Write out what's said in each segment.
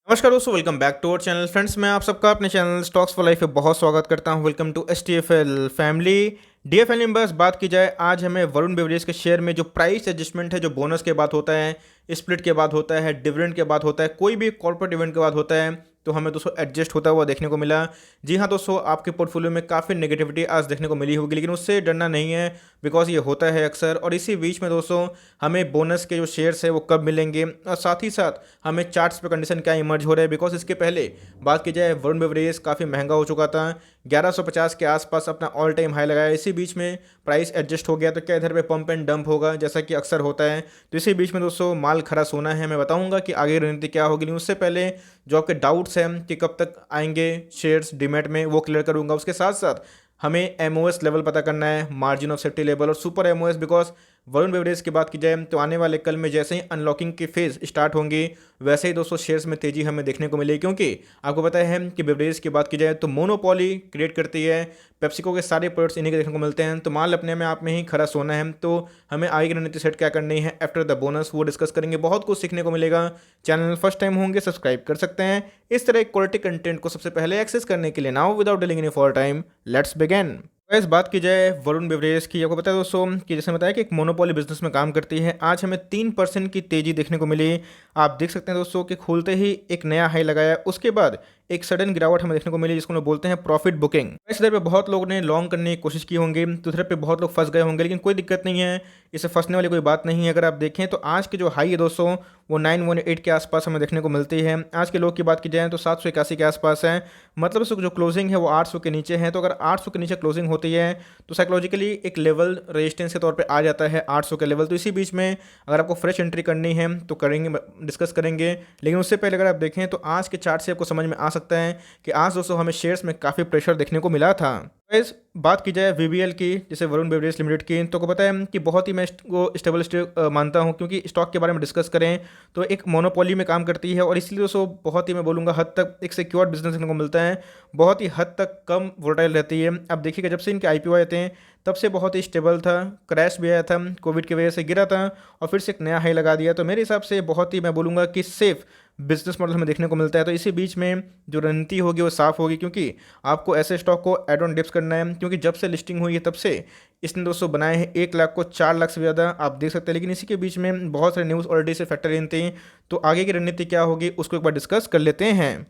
नमस्कार दोस्तों, welcome back to our channel. Friends, मैं आप सबका अपने चैनल स्टॉक्स फॉर लाइफ पे बहुत स्वागत करता हूं। Welcome to STFL family. DFL members, बात की जाए आज हमें वरुण बेवरेज के शेयर में जो प्राइस एडजस्टमेंट है, जो बोनस के बाद होता है, स्प्लिट के बाद होता है, डिविडेंड के बाद होता है, कोई भी कॉर्पोरेट इवेंट के बाद होता है, तो हमें दोस्तों एडजस्ट होता हुआ देखने को मिला। जी हाँ दोस्तों, आपके पोर्टफोलियो में काफ़ी नेगेटिविटी आज देखने को मिली होगी, लेकिन उससे डरना नहीं है, बिकॉज ये होता है अक्सर। और इसी बीच में दोस्तों हमें बोनस के जो शेयर्स है वो कब मिलेंगे, और साथ ही साथ हमें चार्ट्स पे कंडीशन क्या इमर्ज हो रहा है। बिकॉज इसके पहले बात की जाए, वरुण बेवरेज काफ़ी महंगा हो चुका था, 1150 के आसपास अपना ऑल टाइम हाई लगाया। इसी बीच में प्राइस एडजस्ट हो गया, तो क्या इधर पे पंप एंड डंप होगा, जैसा कि अक्सर होता है। तो इसी बीच में दोस्तों माल खरा सोना है। मैं बताऊंगा कि आगे रणनीति क्या होगी, लेकिन उससे पहले जो आपके डाउट्स हैं कि कब तक आएंगे शेयर्स डीमैट में, वो क्लियर करूंगा। उसके साथ साथ हमें एमओएस लेवल पता करना है, मार्जिन ऑफ सेफ्टी लेवल और super MOS. Because Varun beverage की बात की जाए तो आने वाले कल में जैसे ही अनलॉकिंग की फेज स्टार्ट होंगी, वैसे ही दोस्तों शेयर्स में तेजी हमें देखने को मिलेगी। क्योंकि आपको पता है कि बेवरेज की बात की जाए तो मोनोपोली क्रिएट करती है, पेप्सिको के सारे प्रोडक्ट्स इन्हीं के देखने को मिलते हैं, तो माल अपने में आप में ही खरा सोना है। तो हमें आगे की रणनीति सेट क्या करनी है आफ्टर द बोनस, वो डिस्कस करेंगे। बहुत कुछ सीखने को मिलेगा। चैनल फर्स्ट टाइम होंगे, सब्सक्राइब कर सकते हैं। इस तरह क्वालिटी कंटेंट को सबसे पहले एक्सेस करने के लिए now without delaying any for time, let's begin. इस बात की जाए वरुण बेवरेज की, आपको पता है दोस्तों कि जैसे बताया कि एक मोनोपोली बिजनेस में काम करती है। आज हमें 3% की तेजी देखने को मिली। आप देख सकते हैं दोस्तों कि खुलते ही एक नया हाई लगाया, उसके बाद एक सडन गिरावट हमें देखने को मिली, जिसको हम बोलते हैं प्रॉफिट बुकिंग। इस दर पे बहुत लोगों ने लॉन्ग करने की कोशिश की होंगी, तो इधर पे बहुत लोग फंस गए होंगे, लेकिन कोई दिक्कत नहीं है, इससे फंसने वाली कोई बात नहीं है। अगर आप देखें तो आज की जो हाई है दोस्तों, वो 918 के आसपास हमें देखने को मिलती है। आज के लोग की बात की जाए तो 781 के आसपास है, मतलब उसको जो क्लोजिंग है वो 800 के नीचे है। तो अगर 800 के नीचे क्लोजिंग होती है तो साइकोलॉजिकली एक लेवल रेजिस्टेंस के तौर पे आ जाता है 800 का लेवल। तो इसी बीच में अगर आपको फ्रेश एंट्री करनी है तो करेंगे, डिस्कस करेंगे। लेकिन उससे पहले अगर आप देखें तो आज के चार्ट से आपको समझ में आ सकता है कि आज दोस्तों हमें शेयर्स में काफ़ी प्रेशर देखने को मिला था। इस बात की जाए VBL की, जैसे वरुण बेवरेज लिमिटेड की, तो को पता है कि बहुत ही मैं इसको स्टेबल मानता हूं, क्योंकि स्टॉक के बारे में डिस्कस करें तो एक मोनोपोली में काम करती है, और इसलिए दोस्तों बहुत ही मैं बोलूँगा हद तक एक सिक्योर्ड बिजनेस देखने को मिलता है, बहुत ही हद तक कम वोलेटाइल रहती है। अब देखिएगा जब से इनके IPO आए थे तब से बहुत ही स्टेबल था, क्रैश भी आया था, कोविड की वजह से गिरा था और फिर से एक नया हाई लगा दिया। तो मेरे हिसाब से बहुत ही मैं बोलूँगा कि सेफ बिजनेस मॉडल हमें देखने को मिलता है। तो इसी बीच में जो रणनीति होगी वो साफ होगी, क्योंकि आपको ऐसे स्टॉक को एड ऑन डिप्स करना है। क्योंकि जब से लिस्टिंग हुई है तब से इसने दोस्तों बनाए हैं 1 लाख को 4 लाख से ज़्यादा, आप देख सकते हैं। लेकिन इसी के बीच में बहुत सारे न्यूज़ ऑलरेडी से फैक्टर इन थी, तो आगे की रणनीति क्या होगी उसको एक बार डिस्कस कर लेते हैं।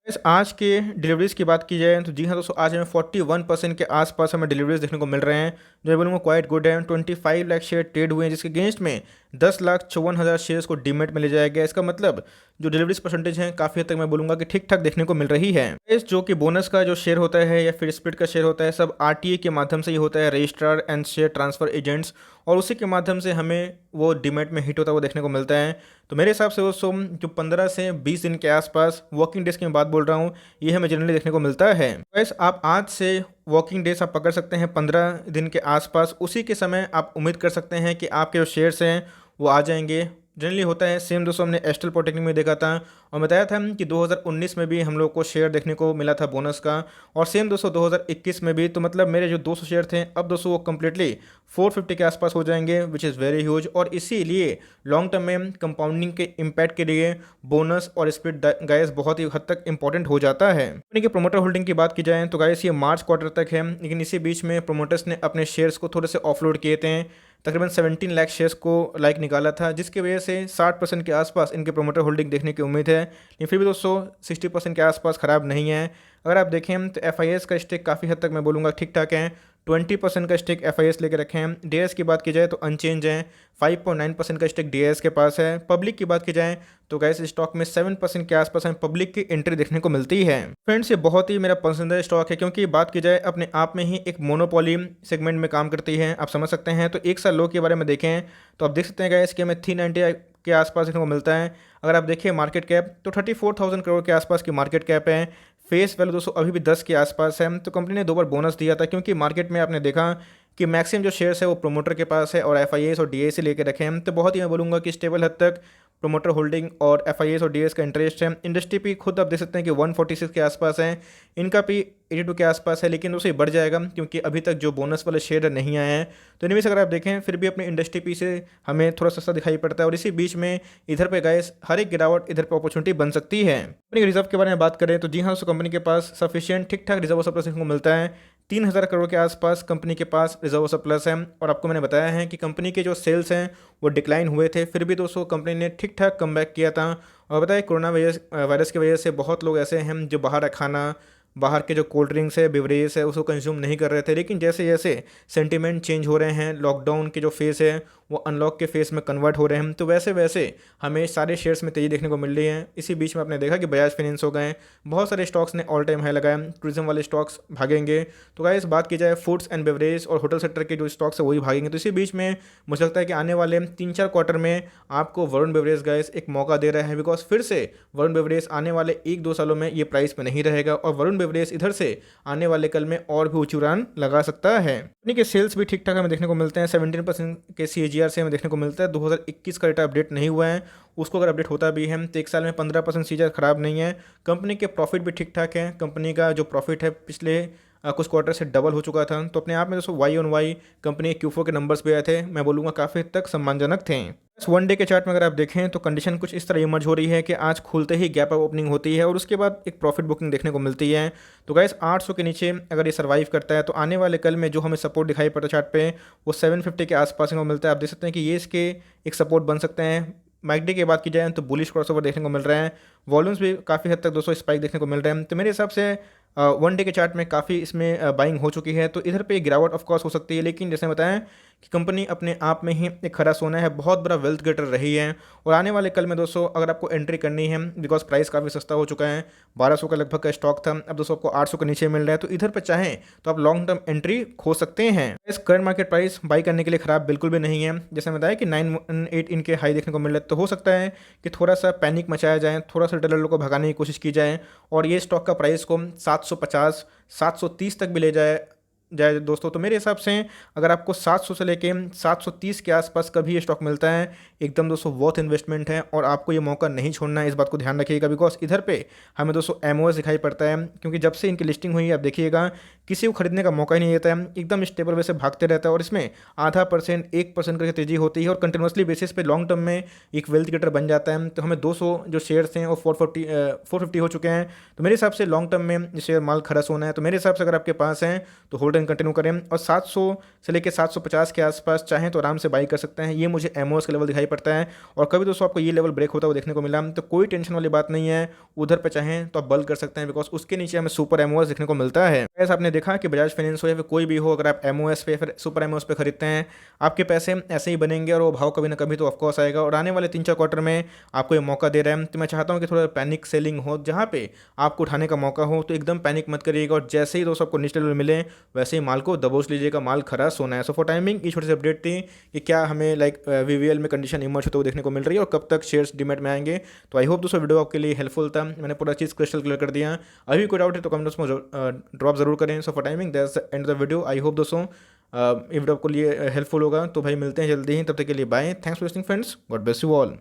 इस आज के डिलीवरीज की बात की जाए तो जी हाँ दोस्तों, आज हमें 41% के आसपास हमें डिलीवरीज देखने को मिल रहे हैं, जो मैं बोलूँगा क्वाइट गुड है। 25 लाख शेयर ट्रेड हुए हैं, जिसके अगेंस्ट में 10,54,000 शेयर्स को डीमेट में ले जाया गया। इसका मतलब जो डिलीवरीज परसेंटेज है काफ़ी हद तक मैं बोलूँगा कि ठीक ठाक देखने को मिल रही है। इस जो कि बोनस का जो शेयर होता है या फिर स्प्लिट का शेयर होता है, सब RTA के माध्यम से ही होता है, registrar and share transfer agents, और उसी के माध्यम से हमें वो डीमेट में हिट होता हुआ देखने को मिलता है। तो मेरे हिसाब से दोस्तों जो 15 से 20 दिन के आसपास, वर्किंग डेज की मैं बात बोल रहा हूँ, ये हमें जनरली देखने को मिलता है। वैसे आप आज से वर्किंग डेज आप पकड़ सकते हैं 15 दिन के आसपास, उसी के समय आप उम्मीद कर सकते हैं कि आपके जो शेयर्स हैं वो आ जाएंगे। जनरली होता है सेम दोस्तों, हमने एस्ट्रल पॉलिटेक्निक में देखा था और बताया था कि 2019 में भी हम लोग को शेयर देखने को मिला था बोनस का, और सेम दोस्तों 2021 में भी। तो मतलब मेरे जो 200 शेयर थे अब दोस्तों वो कम्प्लीटली 450 के आसपास हो जाएंगे, विच इज़ वेरी ह्यूज। और इसीलिए लॉन्ग टर्म में कंपाउंडिंग के इम्पैक्ट के लिए बोनस और स्प्लिट गाइस बहुत ही हद तक इंपॉर्टेंट हो जाता है। यानी कि प्रोमोटर होल्डिंग की बात की जाए तो गाइस ये मार्च क्वार्टर तक है, लेकिन इसी बीच में प्रोमोटर्स ने अपने शेयर्स को थोड़े से ऑफलोड किए थे, तकरीबन 17 लाख शेयर्स को निकाला था, जिसकी वजह से 60% के आसपास इनके प्रोमोटर होल्डिंग देखने की उम्मीद है। लेकिन फिर भी दोस्तों 60% के आसपास ख़राब नहीं है। अगर आप देखें तो FIS का स्टेक काफ़ी हद तक मैं बोलूँगा ठीक ठाक है, 20% का स्टेक FIS लेके रखे हैं। DIS की बात की जाए तो अनचेंज है, 5.9% का स्टेक DIS के पास है। पब्लिक की बात की जाए तो गैस स्टॉक में 7% के आसपास हमें पब्लिक की एंट्री देखने को मिलती है। फ्रेंड्स ये बहुत ही मेरा पसंदीदा स्टॉक है, क्योंकि बात की जाए अपने आप में ही एक मोनोपोली सेगमेंट में काम करती है, आप समझ सकते हैं। तो एक साल लो के बारे में देखें तो आप देख सकते हैं गैस कि हमें 390 के आसपास देखने को मिलता है। अगर आप देखिए मार्केट कैप तो 34,000 करोड़ के आसपास की मार्केट कैप है। फेस वैल्यू दोस्तों अभी भी 10 के आसपास है। तो कंपनी ने 2 बार बोनस दिया था, क्योंकि मार्केट में आपने देखा कि मैक्सिमम जो शेयर्स है वो प्रोमोटर के पास है और FIS और DIS लेके रखे हैं। तो बहुत ही मैं बोलूँगा कि स्टेबल हद तक प्रोमोटर होल्डिंग और एफआईएस और डीएस का इंटरेस्ट है। इंडस्ट्री पी खुद आप देख सकते हैं कि 146 के आसपास है, इनका पी 82 के आसपास है, लेकिन उसे बढ़ जाएगा क्योंकि अभी तक जो बोनस वाले शेयर नहीं आए हैं। तो एनीवेज अगर आप देखें फिर भी अपनी इंडस्ट्री पी से हमें थोड़ा सस्ता दिखाई पड़ता है, और इसी बीच में इधर पे गाइस हर एक गिरावट इधर पे अपॉर्चुनिटी बन सकती है। कंपनी के रिजर्व के बारे में बात करें तो जी हाँ दोस्तों, कंपनी के पास सफिशिएंट ठीक ठाक रिजर्व सरप्लस को मिलता है। 3000 करोड़ के आसपास कंपनी के पास रिजर्व सरप्लस है, और आपको मैंने बताया है कि कंपनी के जो सेल्स हैं वो डिक्लाइन हुए थे, फिर भी दोस्तों कंपनी ने ठीक ठाक कमबैक किया था। और बताया कोरोना वायरस की वजह से बहुत लोग ऐसे हैं जो बाहर खाना, बाहर के जो कोल्ड ड्रिंक्स है, बेवरेज है, उसको कंज्यूम नहीं कर रहे थे, लेकिन जैसे जैसे सेंटीमेंट चेंज हो रहे हैं, लॉकडाउन के जो फेस है वो अनलॉक के फेस में कन्वर्ट हो रहे हैं, तो वैसे वैसे हमें सारे शेयर्स में तेज़ी देखने को मिल रही है। इसी बीच में आपने देखा कि बजाज फाइनेंस हो गए, बहुत सारे स्टॉक्स ने ऑल टाइम हाई लगाया, टूरिज्म वाले स्टॉक्स भागेंगे। तो गाइस बात की जाए फूड्स एंड बेवरेज और होटल सेक्टर के जो स्टॉक्स है वही भागेंगे। तो इसी बीच में मुझे लगता है कि आने वाले 3-4 क्वार्टर में आपको वरुण बेवरेज गाइस एक मौका दे रहा है, बिकॉज फिर से वरुण बेवरेज आने वाले 1-2 सालों में ये प्राइस में नहीं रहेगा, और वरुण बेवरेज इधर से आने वाले कल में और भी ऊंची उड़ान लगा सकता है। कंपनी के सेल्स भी ठीक ठाक हमें देखने को मिलते हैं, 17% के CAGR से हमें देखने को मिलता है। 2021 का डेटा अपडेट नहीं हुआ है, उसको अगर अपडेट होता भी है तो एक साल में 15% CAGR खराब नहीं है। कंपनी के प्रॉफिट भी ठीक ठाक है, कंपनी का जो प्रॉफिट है पिछले कुछ क्वार्टर से डबल हो चुका था। तो अपने आप में दोस्तों वाई ऑन वाई कंपनी के Q4 के नंबर्स भी आए थे, मैं बोलूँगा काफ़ी हद तक सम्मानजनक थे। वन डे के चार्ट में अगर आप देखें तो कंडीशन कुछ इस तरह इमर्ज हो रही है कि आज खुलते ही गैप अप ओपनिंग होती है और उसके बाद एक प्रॉफिट बुकिंग देखने को मिलती है। तो गाइस 800 के नीचे अगर ये सर्वाइव करता है तो आने वाले कल में जो हमें सपोर्ट दिखाई पड़ता है चार्ट पे वो 750 के आसपास को मिलता है। आप देख सकते हैं कि ये इसके एक सपोर्ट बन सकते हैं। मैकडी की बात की जाए तो बुलिश क्रॉसओवर देखने को मिल रहे हैं, वॉल्यूम्स भी काफ़ी हद तक 200 स्पाइक देखने को मिल रहे हैं। तो मेरे हिसाब से वन डे के चार्ट में काफ़ी इसमें बाइंग हो चुकी है, तो इधर पे गिरावट ऑफ कोर्स हो सकती है, लेकिन जैसे बताएं कि कंपनी अपने आप में ही एक खरा सोना है, बहुत बड़ा वेल्थ गेटर रही है। और आने वाले कल में दोस्तों अगर आपको एंट्री करनी है, बिकॉज प्राइस काफ़ी सस्ता हो चुका है, 1200 का लगभग का स्टॉक था, अब दोस्तों आपको 800 के नीचे मिल रहा है, तो इधर पर चाहें तो आप लॉन्ग टर्म एंट्री खो सकते हैं। इस करंट मार्केट प्राइस बाई करने के लिए ख़राब बिल्कुल भी नहीं है। जैसे बताया कि 918 इनके हाई देखने को मिल रहा है, तो हो सकता है कि थोड़ा सा पैनिक मचाया जाए, थोड़ा सा डलर को भगाने की कोशिश की जाए और ये स्टॉक का प्राइस को 750 730 तक भी ले जाए दोस्तों। तो मेरे हिसाब से अगर आपको 700 से लेके 730 के आसपास कभी ये स्टॉक मिलता है, एकदम दोस्तों वर्थ इन्वेस्टमेंट है और आपको ये मौका नहीं छोड़ना है, इस बात को ध्यान रखिएगा। बिकॉज इधर पे हमें दोस्तों एमओएस दिखाई पड़ता है, क्योंकि जब से इनकी लिस्टिंग हुई है आप देखिएगा किसी को खरीदने का मौका ही नहीं देता है, एकदम स्टेबल वे से भागते रहता है और इसमें आधा परसेंट 1% करके तेजी होती है और कंटिन्यूसली बेसिस पे लॉन्ग टर्म में एक वेल्थ गेटर बन जाता है। तो हमें 200 जो शेयर्स हैं वो 450 हो चुके हैं, तो मेरे हिसाब से लॉन्ग टर्म में शेयर माल खरस होना है। तो मेरे हिसाब से अगर आपके पास हैं तो होल्ड एंड कंटिन्यू करें और 700 से लेकर 750 के आसपास चाहें तो आराम से बाई कर सकते हैं। ये मुझे एमओएस का लेवल दिखाई पड़ता है और कभी दोस्तों आपको ये लेवल ब्रेक होता हुआ देखने को मिला तो कोई टेंशन वाली बात नहीं है, उधर पे चाहें तो आप बल्क कर सकते हैं, बिकॉज उसके नीचे हमें सुपर एमओएस देखने को मिलता है। ऐसा आपने देखा कि बजाज फाइनेंस हो या फिर कोई भी हो, अगर आप एमओएस पे फिर सुपर एमओएस पे खरीदते हैं आपके पैसे ऐसे ही बनेंगे और वो भाव कभी ना कभी तो ऑफकोर्स आएगा। और आने वाले 3-4 क्वार्टर में आपको ये मौका दे रहा है, तो मैं चाहता हूँ कि थोड़ा पैनिक सेलिंग हो, जहाँ पे आपको उठाने का मौका हो, तो एकदम पैनिक मत करिएगा और जैसे ही दोस्तों आपको नीचे लेवल मिले वैसे ही माल को दबोच लीजिएगा, माल खरा सोना है। सो फॉर टाइमिंग ये छोटी सी अपडेट थी कि क्या हमें लाइक वीवीएल में कंडीशन इमर्ज होते हुए देखने को मिल रही है और कब तक शेयर्स डीमैट में आएंगे। तो आई होप दोस्तों वीडियो आपके लिए हेल्पफुल था, मैंने पूरा चीज़ क्रिस्टल क्लियर कर दिया। अभी कोई डाउट है तो कमेंट्स में ड्रॉप जरूर करें। So for timing that's the end of the video. I hope दोस्तों ये वीडियो आपको लिए हेल्पफुल होगा। तो भाई मिलते हैं जल्दी ही, तब तक के लिए bye, thanks for listening friends, God bless you all.